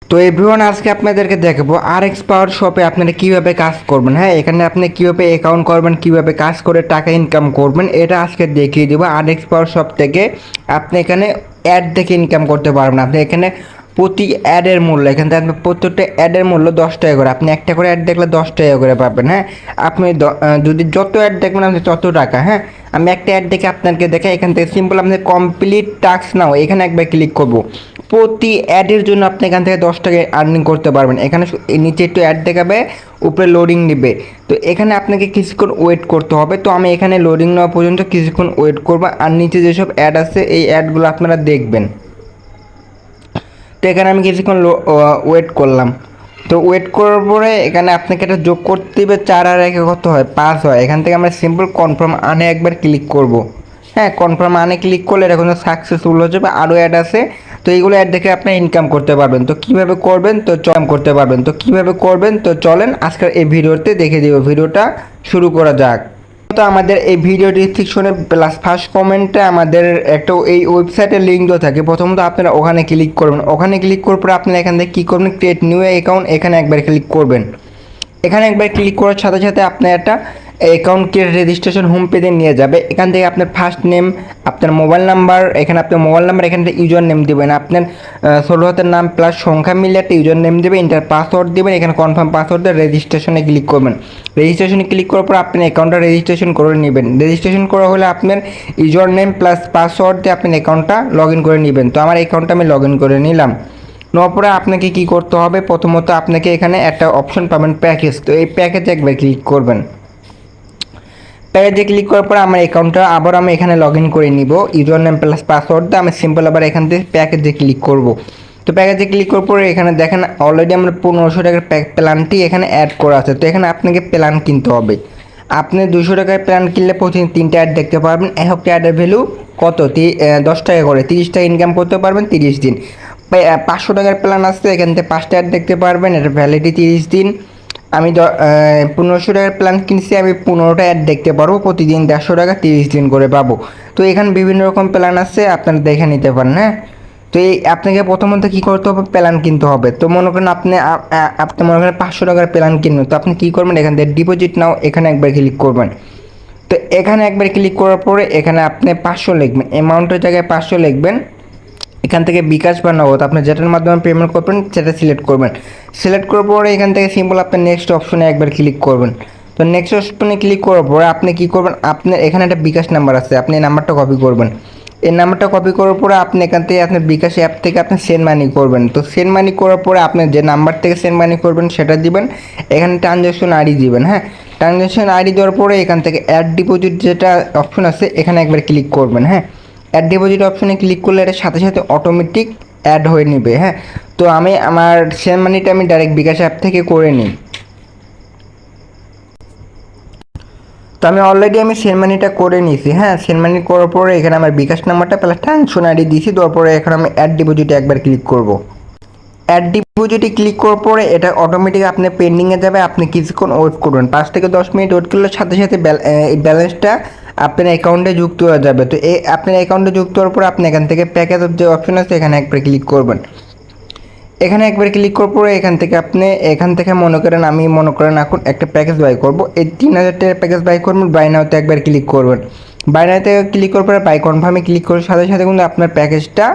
তো এভরিওয়ান, আজকে আপনাদেরকে দেখাবো আরএক্স পাওয়ার শপে আপনারা কীভাবে কাজ করবেন। হ্যাঁ, এখানে আপনি কীভাবে অ্যাকাউন্ট করবেন, কীভাবে কাজ করে টাকা ইনকাম করবেন, এটা আজকে দেখিয়ে দেবো। আরএক্স পাওয়ার শপ থেকে আপনি এখানে অ্যাড দেখে ইনকাম করতে পারবেন। আপনি এখানে প্রতি অ্যাডের মূল্য, এখান থেকে আপনি প্রত্যেকটা অ্যাডের মূল্য 10 টাকা করে, আপনি একটা করে অ্যাড দেখলে 10 টাকা করে পাবেন। হ্যাঁ, আপনি যদি যত অ্যাড দেখবেন আপনি তত টাকা। হ্যাঁ, আমি একটা অ্যাড দেখে আপনাকে দেখে এখান থেকে সিম্পল আপনি কমপ্লিট টাস্ক নাও এখানে একবার ক্লিক করবো। প্রতি অ্যাডের জন্য আপনি এখান থেকে 10 টাকা আর্নিং করতে পারবেন। এখানে নিচে একটু অ্যাড দেখাবে, উপরে লোডিং নেবে। তো এখানে আপনাকে কিছুক্ষণ ওয়েট করতে হবে। তো আমি এখানে লোডিং নেওয়া পর্যন্ত কিছুক্ষণ ওয়েট করবো। আর নিচে যেসব অ্যাড আছে এই অ্যাডগুলো আপনারা দেখবেন। তো এখানে আমি কিছুক্ষণ ওয়েট করলাম। তো ওয়েট করার পরে এখানে আপনাকে এটা যোগ করতে দিবে। 4 আর 1 কত হয়? 5 হয়। এখান থেকে আমরা সিম্পল কনফার্ম আনে একবার ক্লিক করব। হ্যাঁ, কনফার্ম আনে ক্লিক করলে এটা কোনো সাকসেসফুল হয়ে যাবে। আরও অ্যাড আছে, তো এইগুলো অ্যাড দেখে আপনি ইনকাম করতে পারবেন। তো কীভাবে করবেন? কীভাবে করবেন তো চলেন আজকের এই ভিডিওতে দেখে দিব। ভিডিওটা শুরু করা যাক। তো আমাদের এই ভিডিও ডিসক্রিপশনে প্লাস ফার্স্ট কমেন্টে আমাদের একটা এই ওয়েবসাইটের লিঙ্ক দেওয়া থাকে। প্রথমত আপনারা ওখানে ক্লিক করবেন। ওখানে ক্লিক করার পর আপনারা এখান থেকে কী করবেন? ক্রিয়েট নিউ অ্যাকাউন্ট, এখানে একবার ক্লিক করবেন। এখানে একবার ক্লিক করার সাথে সাথে আপনার একটা অ্যাকাউন্ট ক্রিয়েট রেজিস্ট্রেশন হোম পেজে নিয়ে যাবে। এখান থেকে আপনার ফার্স্ট নেম, আপনার মোবাইল নাম্বার, এখানে আপনার মোবাইল নাম্বার, এখানে একটা ইউজার নেম দেবেন। আপনার 16 হাতের নাম প্লাস সংখ্যা মিলে একটা ইউজার নেম দেবেন। ইন্টার পাসওয়ার্ড দেবেন। এখানে কনফার্ম পাসওয়ার্ড দিয়ে রেজিস্ট্রেশনে ক্লিক করবেন। রেজিস্ট্রেশনে ক্লিক করার পর আপনি অ্যাকাউন্টটা রেজিস্ট্রেশন করে নেবেন। রেজিস্ট্রেশন করা হলে আপনার ইউজার নেম প্লাস পাসওয়ার্ড দিয়ে আপনি অ্যাকাউন্টটা লগ ইন করে নেবেন। তো আমার অ্যাকাউন্টটা আমি লগ ইন করে নিলাম। নেওয়ার পরে আপনাকে কী করতে হবে? প্রথমত আপনাকে এখানে একটা অপশন পাবেন প্যাকেজ। তো এই প্যাকেজে একবার ক্লিক করবেন। প্যাকেজে ক্লিক করার পর আমার অ্যাকাউন্টটা আবার আমি এখানে লগ ইন করে নিব ইউজার নেম প্লাস পাসওয়ার্ড দিয়ে। আমি সিম্পল আবার এখান থেকে প্যাকেজে ক্লিক করব। তো প্যাকেজে ক্লিক করার পরে এখানে দেখেন অলরেডি আমরা 1500 টাকার প্ল্যানটি এখানে অ্যাড করা আছে। তো এখানে আপনাকে প্ল্যান কিনতে হবে। আপনি 200 টাকার প্ল্যান কিনলে প্রতিদিন 3টা অ্যাড দেখতে পারবেন। এক একটা অ্যাডের ভ্যালু কত? 10 টাকা করে, 30 টাকা ইনকাম করতে পারবেন 30 দিন। 500 টাকার প্ল্যান আসছে, এখান থেকে 5টা অ্যাড দেখতে পারবেন। এটা ভ্যালিডিটি 30 দিন। আমি 1500 টাকার প্ল্যান কিনছি, আমি 15টা অ্যাড দেখতে পারবো প্রতিদিন। 150 টাকা 30 দিন করে পাবো। তো এখানে বিভিন্ন রকম প্ল্যান আছে, আপনারা দেখে নিতে পারেন। হ্যাঁ, তো এই আপনাকে প্রথমত কী করতে হবে? প্ল্যান কিনতে হবে। তো মনে করেন আপনি মনে করেন 500 টাকার প্ল্যান কিনবেন। তো আপনি কী করবেন? এখান থেকে ডিপোজিট নাও, এখানে একবার ক্লিক করবেন। তো এখানে একবার ক্লিক করার পরে এখানে আপনি 500 লিখবেন। অ্যামাউন্টের জায়গায় 500 লিখবেন। এখান থেকে বিকাশ বা নগদ আপনি যেটার মাধ্যমে পেমেন্ট করবেন সেটা সিলেক্ট করবেন। সিলেক্ট করার পরে এখান থেকে সিম্পল আপনার নেক্সট অপশনে একবার ক্লিক করবেন। তো নেক্সট অপশনে ক্লিক করার পরে আপনি কী করবেন? আপনার এখানে একটা বিকাশ নাম্বার আছে, আপনি এই নাম্বারটা কপি করবেন। এই নাম্বারটা কপি করার পরে আপনি এখান থেকে আপনার বিকাশ অ্যাপ থেকে আপনি সেন্ড মানি করবেন। তো সেন্ড মানি করার পরে আপনি যে নাম্বার থেকে সেন্ড মানি করবেন সেটা দিবেন। এখানে ট্রানজ্যাকশন আইডি দিবেন। হ্যাঁ, ট্রানজ্যাকশন আইডি দেওয়ার পরে এখান থেকে অ্যাড ডিপোজিট যেটা অপশন আছে এখানে একবার ক্লিক করবেন। হ্যাঁ, অ্যাড ডিপোজিট অপশনে ক্লিক করলে এটার সাথে সাথে অটোমেটিক অ্যাড হয়ে নেবে। হ্যাঁ, তো আমি আমার সেন্ড মানিটা আমি ডাইরেক্ট বিকাশ অ্যাপ থেকে করে নিই। তো আমি অলরেডি সেন্ড মানিটা করে নিয়েছি। হ্যাঁ, সেন্ড মানি করার পরে এখানে আমার বিকাশ নাম্বারটা প্লাস ট্রানজ্যাকশন আইডি দিয়েছি। দেওয়ার পরে এখন আমি অ্যাড ডিপোজিটে একবার ক্লিক করব। অ্যাড ডিপোজিটে ক্লিক করার পরে এটা অটোমেটিক আপনি পেন্ডিংয়ে যাবে। আপনি কিছুক্ষণ ওয়েট করবেন। 5 থেকে 10 মিনিট ওয়েট করলে সাথে সাথে এই ব্যালেন্সটা আপনার অ্যাকাউন্টে যুক্ত হয়ে যাবে। তো এই আপনার অ্যাকাউন্টে যুক্ত হওয়ার পরে আপনি এখান থেকে প্যাকেজের যে অপশন আছে এখানে একবার ক্লিক করবেন। এখানে একবার ক্লিক করার পরে এখান থেকে মনে করেন এখন একটা প্যাকেজ বাই করব। এই 3000 টাকার প্যাকেজ বাই করবেন। বাই নাওতে একবার ক্লিক করবেন। বাই নাওতে ক্লিক করার পরে বাই কনফার্মে ক্লিক করার সাথে সাথে কিন্তু আপনার প্যাকেজটা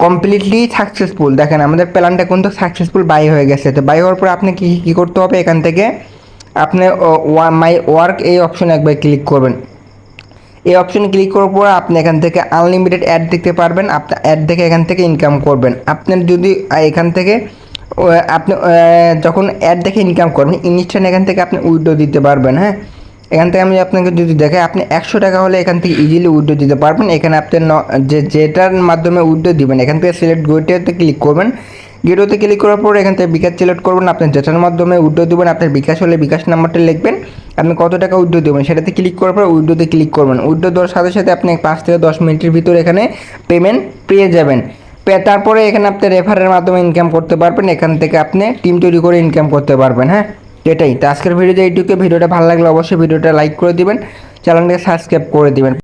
কমপ্লিটলি সাকসেসফুল। দেখেন আমাদের প্ল্যানটা কিন্তু সাকসেসফুল বাই হয়ে গেছে। তো বাই হওয়ার পরে আপনি কী করতে হবে? এখান থেকে আপনি মাই ওয়ার্ক এই অপশনে একবার ক্লিক করবেন। এই অপশনে ক্লিক করার পর আপনি এখান থেকে আনলিমিটেড অ্যাড দেখতে পারবেন। আপনি অ্যাড দেখে এখান থেকে ইনকাম করবেন। আপনার যদি এখান থেকে আপনি যখন অ্যাড দেখে ইনকাম করবেন ইনস্ট্যান্ট এখান থেকে আপনি উইথড্র দিতে পারবেন। হ্যাঁ, এখান থেকে আমি আপনাকে যদি দেখাই, আপনি 100 টাকা হলে এখান থেকে ইজিলি উইথড্র দিতে পারবেন। এখানে আপনি যেটার মাধ্যমে উইথড্র দিবেন এখান থেকে সিলেক্ট গেটওয়েতে ক্লিক করবেন। গেটওয়েতে ক্লিক করার পর এখান থেকে বিকাশ সিলেক্ট করবেন। আপনি যেটার মাধ্যমে উইথড্র দেবেন, আপনার বিকাশ হলে বিকাশ নাম্বারটা লিখবেন। আপনি কত টাকা উইথড্র দেবেন সেটাতে ক্লিক করার পর উইথড্রতে ক্লিক করবেন। উইথড্র দেওয়ার সাথে সাথে আপনি 5 থেকে 10 মিনিটের ভিতরে এখানে পেমেন্ট পেয়ে যাবেন। তারপরে এখানে আপনি রেফারের মাধ্যমে ইনকাম করতে পারবেন। এখান থেকে আপনি টিম তৈরি করে ইনকাম করতে পারবেন। হ্যাঁ, এটাই তো আজকের ভিডিওতে এইটুকু। ভিডিওটা ভালো লাগলে অবশ্যই ভিডিওটা লাইক করে দিবেন, চ্যানেলটাকে সাবস্ক্রাইব করে দিবেন।